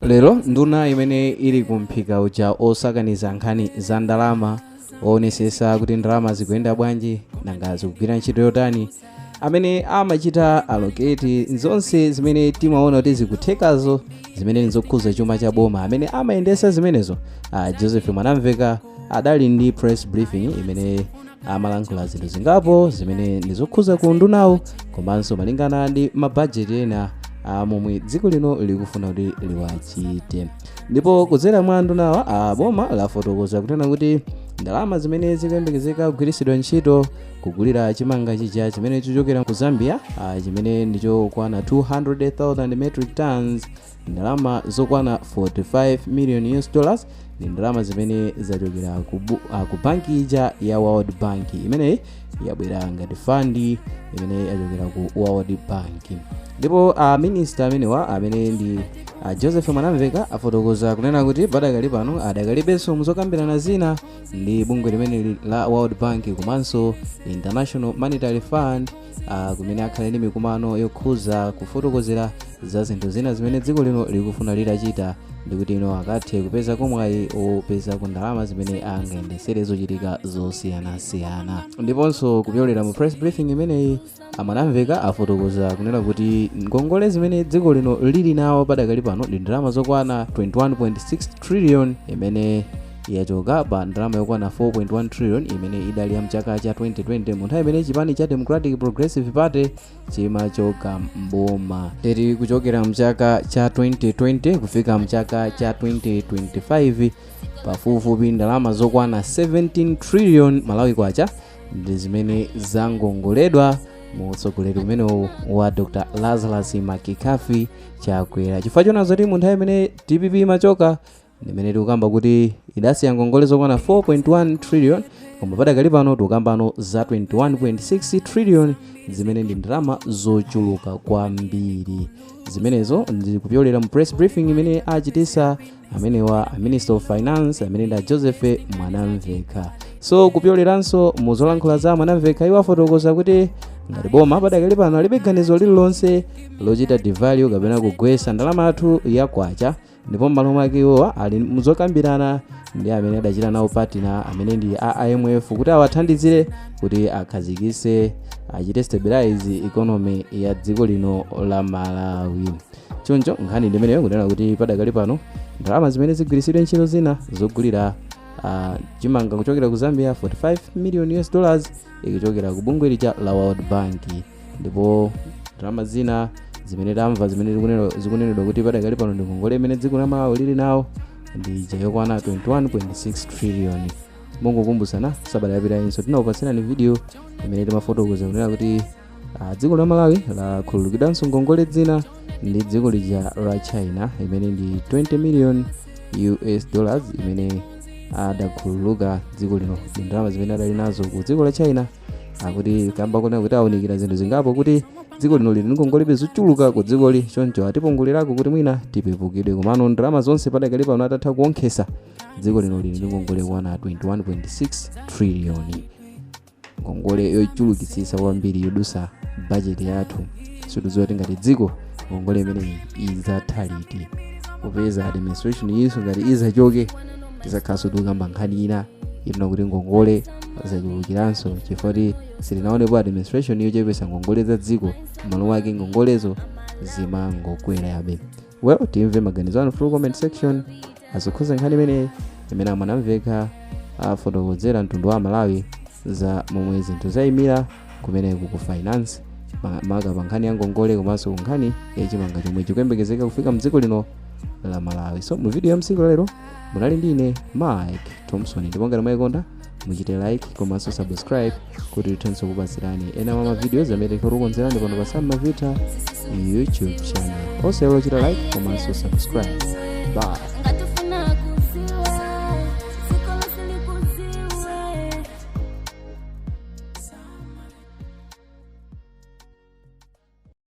Lero nduna imene ili kumphika uja osakaniza nkhani za ndalama onesesa kuti ndalama zikuyenda bwanji nanga zikugwira ntchito yotani amene amachita allocate zonse zimene timaona kuti zikuthekazo zimene nzokhuza chuma cha boma amene amayendesa zimenezo Joseph Mwanamveka adali ndi press briefing imene amalankhula zinthu zingapo zimene ndizokhuza ku ndunawo komanso malingana ndi mabudget ena momwe dziko lino likufuna kuti liwachite. Ndipo kudzera mwa ndunawa boma lafotokoza kunena kuti ndalama zimene zikuyembekezeka kugwiritsidwa ntchito kugulira chimanga chija chimene chichokera ku Zambia chimene ndichokwana 200,000 metric tons, ndalama zokwana 45 million US dollars, ni ndalama zimene zachokera ku banki ija ya World Bank imene yabwera ngati fandi imene yachokera ku World Bank. Ndipo minister amene ndi Joseph Mwanamveka afotokoza kunena kuti padakali pano adakalibenso muzokambirana zina ndi bungwe limene la World Bank komanso International Monetary Fund kumene akhale ndi mikumano yokhuza kufotokozera za zinthu zina zimene dziko lino likufuna litachita ndikuti ino akathe kupeza komwayi opeza ku ndalama zimene angayendesere zochitika zosiyanasiyana. Ndiponso kupyolera mu press briefing imeneyi Mwanamveka afotokoza kunena kuti ngongole zimene dziko lino lili nawo padakali pano ndi ndalama zokwana 21.6 trillion imene yachoka pa ndalama yokwana 4.1 trillion imene idali ya mchaka cha 2020 mu nthawi imene chipani cha Democratic Progressive Party chimachoka mboma. Teri kuchokera mchaka cha 2020 kufika mchaka cha 2025 pafupifupi ndalama zokwana 17 trillion Malawi kwacha ndi zimene zangongoledwa mu utsogoleri umene wa Dr. Lazarus Makikafi chakwera. Chifukwa chona zoti mu nthawi imene DPP imachoka ndimene tikukamba kuti idasiya ngongole zokwana 4.1 trillion koma padakali pano tikukambano za 21.6 trillion zimene ndi ndalama zochuluka kwambiri. Zimenezo ndikupyolera mu press briefing imene achitisa amene wa Minister of Finance amene ndi Joseph Mwanamveka. So kupyoleranso mu zolankhula za Mwanamveka iwo afotokoza kuti ngati boma padakali pano alibe ganizo lililonse lochita devalue kapena kugwesa ndalama athu yakwacha, ndipo m'malo mwake iwowa ali muzokambirana ndi amene adachita nawo partner amene ndi IMF kuti awathandizire kuti akhazikise achite stabilize economy ya dziko lino la Malawi. Choncho nkhani ndimeneyo kunena kuti padakali pano ndalama zimene zigwiritsidwe ntchito zina zogulira chimanga kuchokera ku Zambia 45 million US dollars ikichokera ku bungwe lija la World Bank. Ndipo ndalama zina zimene tamva zimene zikunenedwa kuti padakali pano ndi ngongole imene dziko la Malawi lili nawo ndi yokwana 21.6 trillion. Mungokumbusana sabata yapita inso tinakupatsirani video imene timafotokoza kunena kuti dziko la Malawi lakhululukidwanso ngongole zina ndi dziko lija la China imene ndi 20 million US dollars imene adakhululuka dziko lino ndi ndalama zimene adali nazo ku dziko la China akuti kamba kuna kuti awunikira zinthu zingapo kuti dziko lino lili ngongole zochuluka ku dziko li choncho atipungulirako kuti mwina tipepukidwe komano ndalama zonse padakali pano atatha kuonkhesa dziko lino lili ngongole kwana 21.6 trillion. Ngongole yochulukitsisa kwambiri yodusa budget yathu situdziwa kuti ngati dziko ngongole imene izatha liti kupeza administration yiso ngati izachoke tisakhaso tukamba nkhani ina ina kuti ngongole zachulukiranso chifukwa kuti silinaonepo administration yochepesa ngongole za dziko m'malo mwake ngongolezo zimangokwera yabe. Well, timve maganizo anu through comment section azokhuza nkhani imene Mwanamveka afotokozera mtundu wa Malawi za momwe zinthu zayimira kumeneku ku finance maka pa nkhani ya ngongole komanso nkhani ya chimanga chomwe chikuyembekezeka kufika mdziko lino la Malawi. So mu video ya Msiku lero munali ndine Mike Thompson, ndipo ngati mwayikonda muchite like komanso subscribe kuti tithenso kupatsirani ena mwa videos amene tikukonzerani pano pa Sam Mavita YouTube channel. Also lochita like komanso subscribe. Bye.